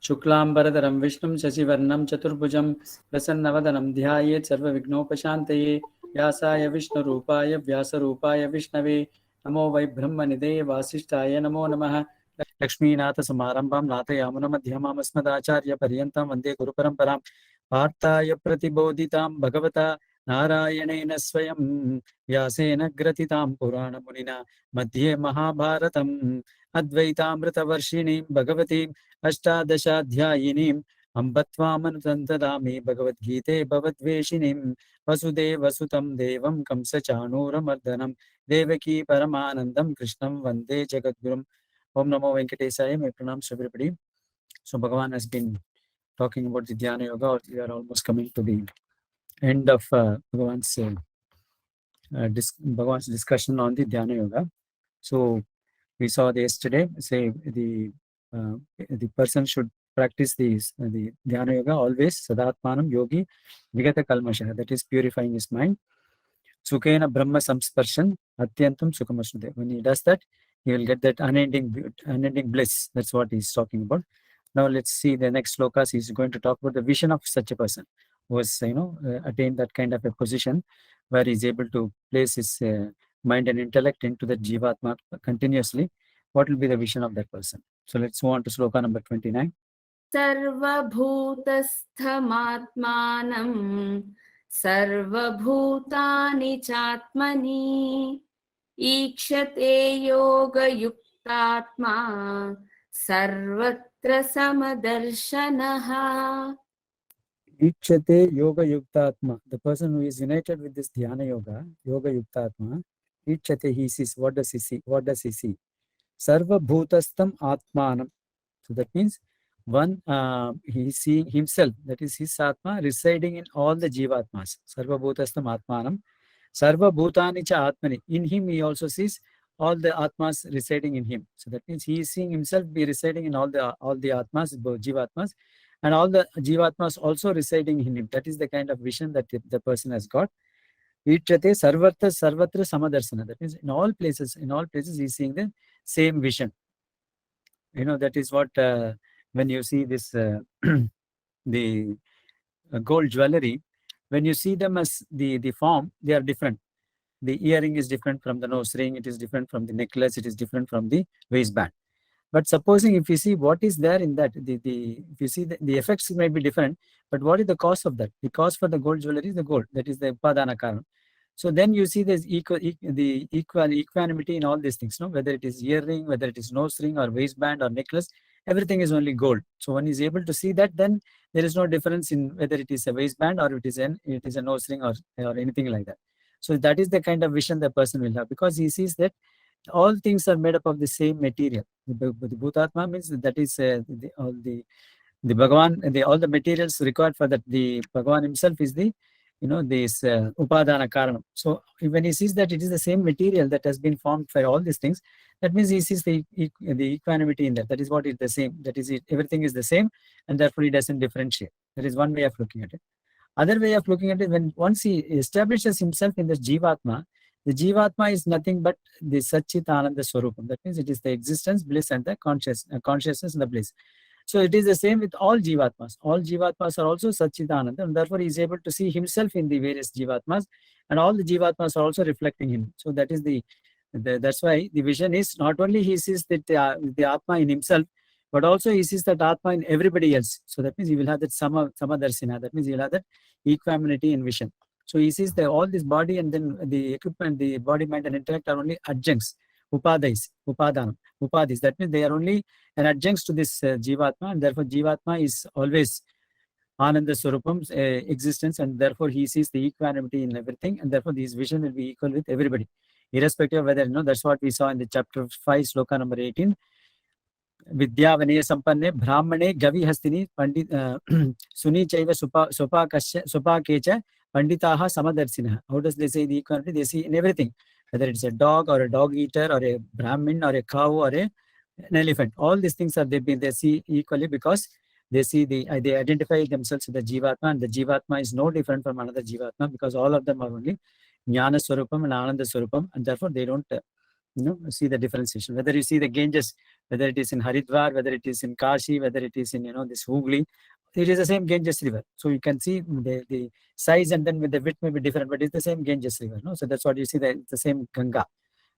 शुक्लांबरधरं विष्णुं शशिवर्णं चतुर्भुजं प्रसन्नवदनं ध्यायेत् सर्वविघ्नोपशान्तये व्यासाय विष्णुरूपाय व्यासरूपाय विष्णवे नमो वै ब्रह्मनिधये वासिष्ठाय नमो नमः। लक्ष्मीनाथसमारम्भां नाथयामुनमध्यमामस्मदाचार्यपर्यन्तां वन्दे गुरुपरम्परां वार्ताय प्रतिबोधितां भगवता नारायणेन स्वयं व्यासेन ग्रथितां पुराणमुनिना मध्ये महाभारतम् अद्वैतामृतवर्षिणीं भगवतीम् अष्टादशाध्यायिनीम् अम्ब त्वामनुसन्तदामि भगवद्गीते भवद्वेषिणीं वसुदेवसुतं देवं कंसचाणूरमर्दनं देवकी परमानन्दं कृष्णं वन्दे जगद्गुरुम्. Om Namo Venkatesaya. My pranams to everybody. So Bhagavan has been talking about the Dhyana Yoga. We are almost coming to the end of Bhagavan's discussion on the Dhyana Yoga. So we saw yesterday, say the person should practice the Dhyana Yoga always, Sadatmanam Yogi Vigata Kalmasha, that is purifying his mind. Sukhena Brahma Samsparshan Atyantam Sukhamasnude. When he does that, he will get that unending bliss. That's what he's talking about. Now let's see the next slokas. He's going to talk about the vision of such a person who has, attained that kind of a position where he's able to place his mind and intellect into the Jivatma continuously. What will be the vision of that person? So let's move on to sloka number 29. Sarvabhutasthamatmanam sarvabhutani chatmani ikshate yoga yuktatma sarvatra samadarshanaha. Ikshate yoga yuktatma. The person who is united with this dhyana yoga yuktatma, ikshate, he sees. What does he see? Sarva bhutastam atmanam. So that means he seeing himself, that is his atma residing in all the jivatmas. Sarva bhutastam atmanam. Sarva bhutani cha atmani. In him he also sees all the atmas residing in him. So that means he is seeing himself be residing in all the atmas, jivatmas, and all the jivatmas also residing in him. That is the kind of vision that the person has got. Vichate sarvatra samadarshana. That means in all places he is seeing the same vision. That is what when you see this the gold jewelry, when you see them as the form, they are different. The earring is different from the nose ring, it is different from the necklace, it is different from the waistband. But supposing if you see what is there in that, if you see the effects may be different, but what is the cause of that? The cause for the gold jewelry is the gold, that is the upadana karana. So then you see there's equanimity in all these things, whether it is earring, whether it is nose ring or waistband or necklace, everything is only gold. So one is able to see that, then there is no difference in whether it is a waistband or it is a nose ring or anything like that. So that is the kind of vision the person will have, because he sees that all things are made up of the same material. The Bhutatma means that is all the Bhagavan, all the materials required for that. The Bhagavan himself is this upadana karanam. So when he sees that it is the same material that has been formed for all these things, that means he sees the equanimity in that. That is what is the same. That is it. Everything is the same, and therefore he doesn't differentiate. That is one way of looking at it. Other way of looking at it, once he establishes himself in the Jivatma, the Jivatma is nothing but the Satchit Ananda Swarupam. That means it is the existence, bliss, and the consciousness and the bliss. So it is the same with all Jivatmas. All Jivatmas are also Satchit Ananda, and therefore he is able to see himself in the various Jivatmas, and all the Jivatmas are also reflecting him. So that is that's why the vision is not only he sees that the Atma in himself, but also he sees that Atma in everybody else. So that means he will have that Samadarsina. That means he will have that equanimity in vision. So he sees that all this body and then the equipment, the body, mind, and intellect are only adjuncts, upadis. That means they are only an adjuncts to this Jivatma, and therefore Jivatma is always Ananda Swarupam's existence, and therefore he sees the equanimity in everything, and therefore his vision will be equal with everybody, irrespective of whether, that's what we saw in the chapter 5, sloka number 18. Vidya Vanaya Sampanne Brahmane Gavi Hastini Pandit Suni Chaiva Supakecha Panditaha Samadarsina. How does they say the equality? They see in everything, whether it's a dog or a dog eater or a Brahmin or a cow or an elephant. All these things they see equally, because they see they identify themselves with the Jivatma, and the Jivatma is no different from another Jivatma, because all of them are only Jnana Swarupam and Ananda Swarupam, and therefore they don't see the differentiation. Whether you see the Ganges, whether it is in Haridwar, whether it is in Kashi, whether it is in this Hooghly, it is the same Ganges river. So you can see the size, and then with the width may be different, but it's the same Ganges river. So that's what you see, it's the same Ganga.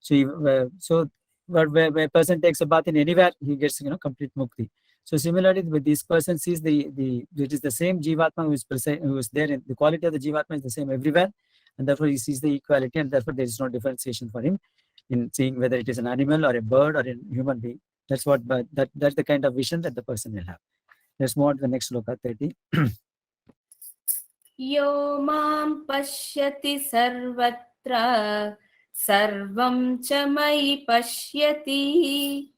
So where a person takes a bath in anywhere, he gets complete mukti. So similarly, with this person sees it is the same Jivatma who is present, who is there. The quality of the Jivatma is the same everywhere, and therefore he sees the equality, and therefore there is no differentiation for him in seeing whether it is an animal or a bird or a human being. That's the kind of vision that the person will have. Let's move on to the next sloka, 30. Yo mam pashyati sarvatra sarvam cha mai pashyati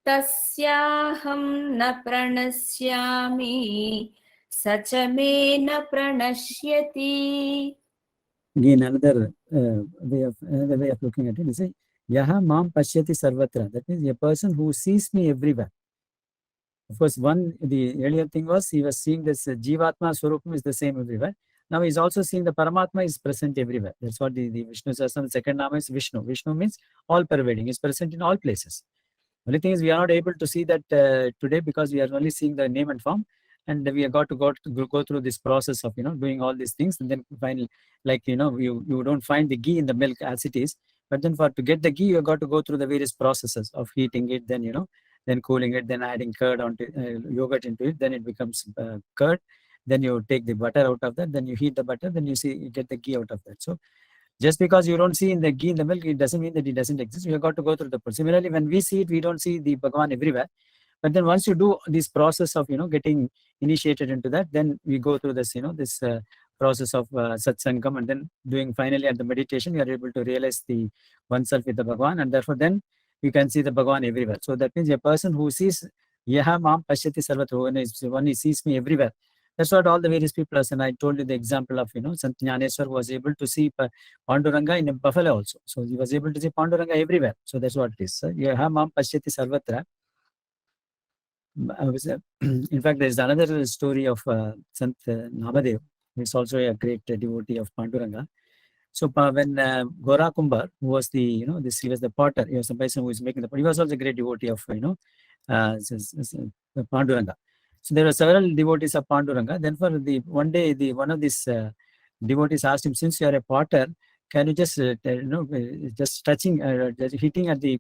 tasyaham na pranasyami sacha me na pranashyati. Again, another way of looking at it is yaha mam pashyati sarvatra. That means a person who sees me everywhere. Of course, the earlier thing was he was seeing this Jivatma Swarupam is the same everywhere. Now he's also seeing the Paramatma is present everywhere. That's what the Vishnu Sahasranam second Nama is Vishnu. Vishnu means all pervading, is present in all places. Only thing is we are not able to see that today because we are only seeing the name and form, and we have got to go through this process of doing all these things, and then finally, like you don't find the ghee in the milk as it is, but then to get the ghee you have got to go through the various processes of heating it, then then cooling it, then adding curd onto yogurt into it, then it becomes curd. Then you take the butter out of that, then you heat the butter, then you get the ghee out of that. So just because you don't see in the ghee in the milk, it doesn't mean that it doesn't exist. You have got to go through the process. Similarly, when we see it, we don't see the Bhagavan everywhere. But then once you do this process of getting initiated into that, then we go through this this process of satsangam, and then doing finally at the meditation, you are able to realize the oneself with the Bhagavan, and therefore then you can see the Bhagavan everywhere. So that means a person who sees yaha mam pashyati sarvatra, one he sees me everywhere. That's what all the various people are. And I told you the example of Sant Jnaneswar was able to see Panduranga in Buffalo also. So he was able to see Panduranga everywhere. So that's what it is. Yaha mam pashyati sarvatra. In fact, there is another story of Sant Namadev, who is also a great devotee of Panduranga. So when Gora Kumbhar, who was he was the potter, he was the person who was making the pot. He was also a great devotee of Panduranga. So there were several devotees of Panduranga. Then for one day, one of these devotees asked him, since you are a potter, can you just just touching, just hitting at the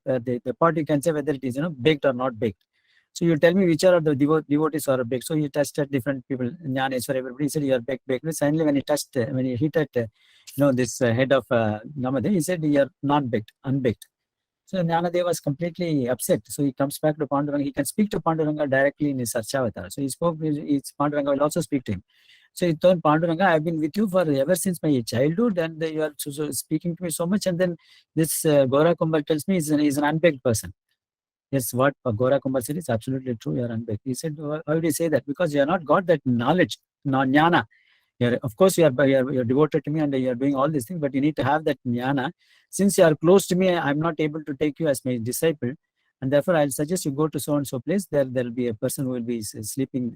pot, you can say whether it is baked or not baked. So you tell me which are the devotees are baked. So he touched at different people, Jnaneswar, everybody said you are baked. Suddenly when he touched, when he hit at this head of Namadev, he said you are not baked, unbaked. So Jnanadev was completely upset. So he comes back to Panduranga. He can speak to Panduranga directly in his Sarchavatar. So he spoke, Panduranga will also speak to him. So he told Panduranga, I've been with you for ever since my childhood, and you are so speaking to me so much. And then this Gora Kumbhar tells me he's an unbaked person. Yes, what Gora Kumbhar said is absolutely true. You are unbaked. He said, why would you say that? Because you have not got that knowledge, jnana. Of course, you're devoted to me and you're doing all these things, but you need to have that jnana. Since you are close to me, I'm not able to take you as my disciple. And therefore, I'll suggest you go to so-and-so place. There'll be a person who will be sitting,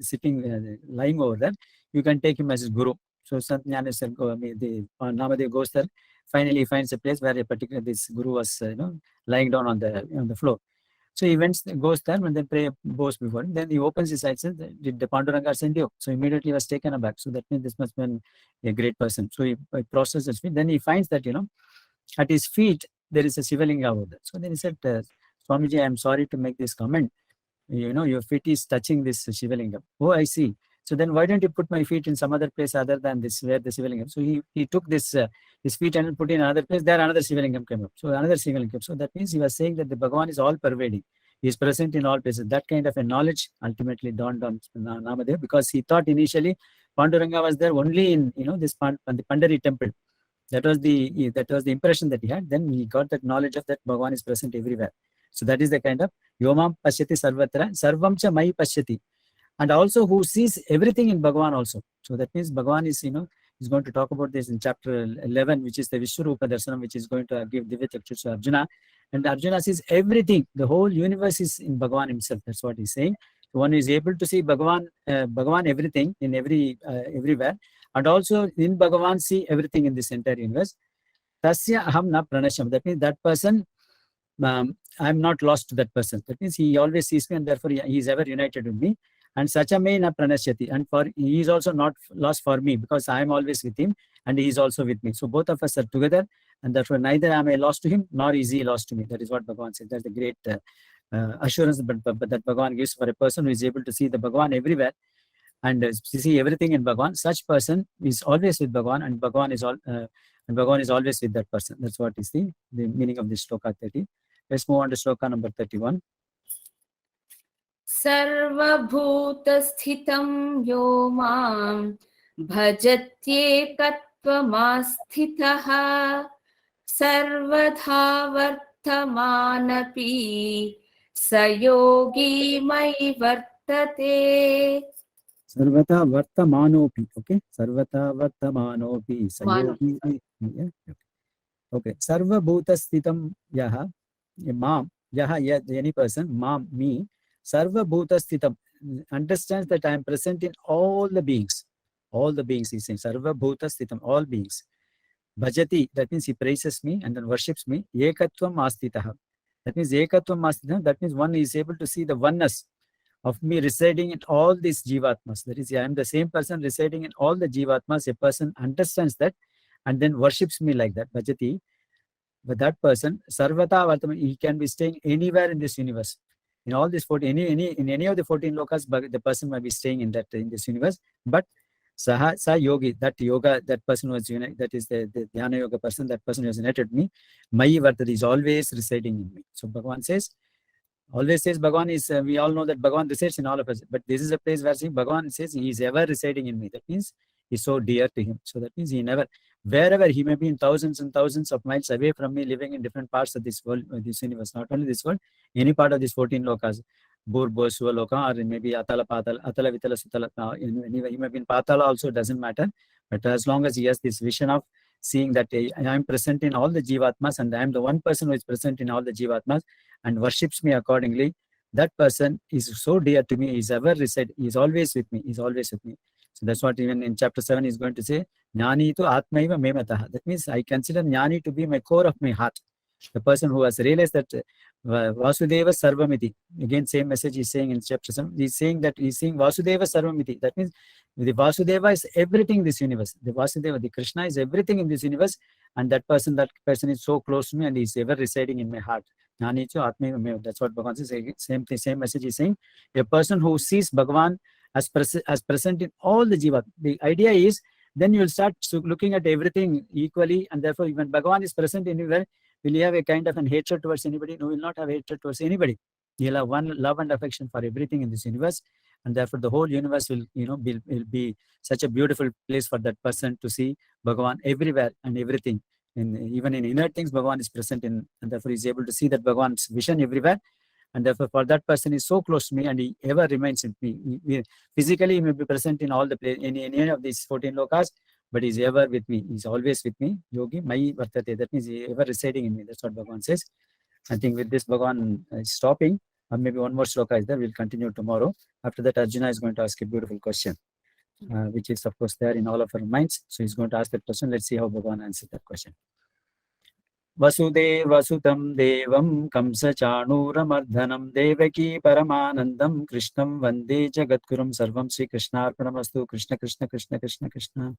lying over there. You can take him as his guru. So Sant Jnaneswar, Namadev goes there. Finally, he finds a place where this guru was lying down on the floor. So he goes there, and then goes before him. Then he opens his eyes and says, did the Panduranga send you? So immediately he was taken aback. So that means this must have been a great person. So he processes his feet. Then he finds that, at his feet, there is a Shivalinga over there. So then he said, Swamiji, I am sorry to make this comment. Your feet is touching this Shivalinga. Oh, I see. So then why don't you put my feet in some other place other than this where the Shivalingam? So he took this his feet and put in another place. There another Shivalingam came up. So another Shivalingam. So that means he was saying that the Bhagavan is all pervading. He is present in all places. That kind of a knowledge ultimately dawned on Namadev, because he thought initially Panduranga was there only in this the Pandari temple. That was the impression that he had. Then he got that knowledge of that Bhagavan is present everywhere. So that is the kind of Yomam Pashyati Sarvatra Sarvam Cha Mai Pashyati. And also who sees everything in Bhagavan also. So that means Bhagavan is, is going to talk about this in chapter 11, which is the Vishwarupa Darshanam, which is going to give Divya Chakshu to Arjuna. And Arjuna sees everything. The whole universe is in Bhagavan himself. That's what he's saying. So one is able to see Bhagavan everything in everywhere. And also in Bhagavan see everything in this entire universe. Tasya aham na pranasham. That means that person I'm not lost to that person. That means he always sees me, and therefore he is ever united with me. And sacha me na pranashyati, and for he is also not lost for me, because I am always with him and he is also with me. So both of us are together, and therefore neither am I lost to him nor is he lost to me. That is what Bhagavan said. That's the great assurance that Bhagavan gives for a person who is able to see the Bhagavan everywhere and see everything in Bhagavan. Such person is always with Bhagavan, and Bhagavan is always with that person. That's what is the meaning of this shloka 30. Let's move on to shloka number 31. Sarvabhutasthitham yo mam bhajatyekattvamastithah sarvadha vartamanapi sayogi mai vartate. Sarvata vartamanopi. Okay. Sarvata vartamanopi. Sayogi. Yeah. Okay. Sarva bhuta sthitam yaha. Mam. Yaha, any person. Mam, me. Sarva bhuta sthitam understands that I am present in all the beings. All the beings, he is saying. Sarva bhuta sthitam, all beings. Bhajati, that means he praises me and then worships me. Ekatvam astitaha. That means ekatvam astitaha. That means one is able to see the oneness of me residing in all these jivatmas. That is, I am the same person residing in all the jivatmas. A person understands that and then worships me like that. Bhajati. But that person, sarvata vartama, he can be staying anywhere in this universe. In all these 14, in any of the 14 lokas, the person might be staying in this universe. But sa yogi, that yoga, that person who is united, that is the dhyana yoga person, that person who has united me, mayi vartati, is always residing in me. So Bhagavan says, Bhagavan is, we all know that Bhagavan resides in all of us, but this is a place where Bhagavan says he is ever residing in me. That means he's so dear to him. So that means he never, wherever he may be in thousands and thousands of miles away from me, living in different parts of this world, this universe, not only this world, any part of these 14 lokas, Bhurbo, Suvaloka, or maybe Atala, Patala, Atala, Vitala, Sutala, anyway, he may be in Patala also, doesn't matter. But as long as he has this vision of seeing that I am present in all the jivatmas and I am the one person who is present in all the jivatmas and worships me accordingly, that person is so dear to me, he is ever reside, he is always with me, he is always with me. So that's what even in chapter 7 is going to say, Jnani tu atmaiva memataha. That means I consider Jnani to be my core of my heart. The person who has realized that Vasudeva Sarvamiti, again same message he's saying in chapter 7, he's saying that he's saying Vasudeva Sarvamiti. That means the Vasudeva is everything in this universe. The Vasudeva, the Krishna is everything in this universe, and that person is so close to me and he's ever residing in my heart. Jnani tu atmaiva meva. That's what Bhagavan says. Same thing, same message he's saying. A person who sees Bhagavan as present in all the jivat. The idea is then you will start looking at everything equally, and therefore when Bhagavan is present anywhere, will you have a kind of an hatred towards anybody? No, will not have hatred towards anybody. You'll have one love and affection for everything in this universe, and therefore the whole universe will be such a beautiful place for that person to see Bhagavan everywhere and everything. Even in inner things, Bhagavan is present in, and therefore he is able to see that Bhagavan's vision everywhere. And therefore, for that person is so close to me, and he ever remains with me. Physically, he may be present in all the place, in any of these 14 lokas, but he's ever with me. He's always with me. Yogi Mai Vartate. That means he ever residing in me. That's what Bhagavan says. I think with this, Bhagavan is stopping. Or maybe one more shloka is there. We'll continue tomorrow. After that, Arjuna is going to ask a beautiful question, which is, of course, there in all of our minds. So he's going to ask that question. Let's see how Bhagavan answers that question. Vasudevasutam devam kamsachanooramardhanam devaki paramanandam krishnam vande jagadgurum sarvam Sri Krishnarpanamastu. Krishna Krishna Krishna Krishna Krishna.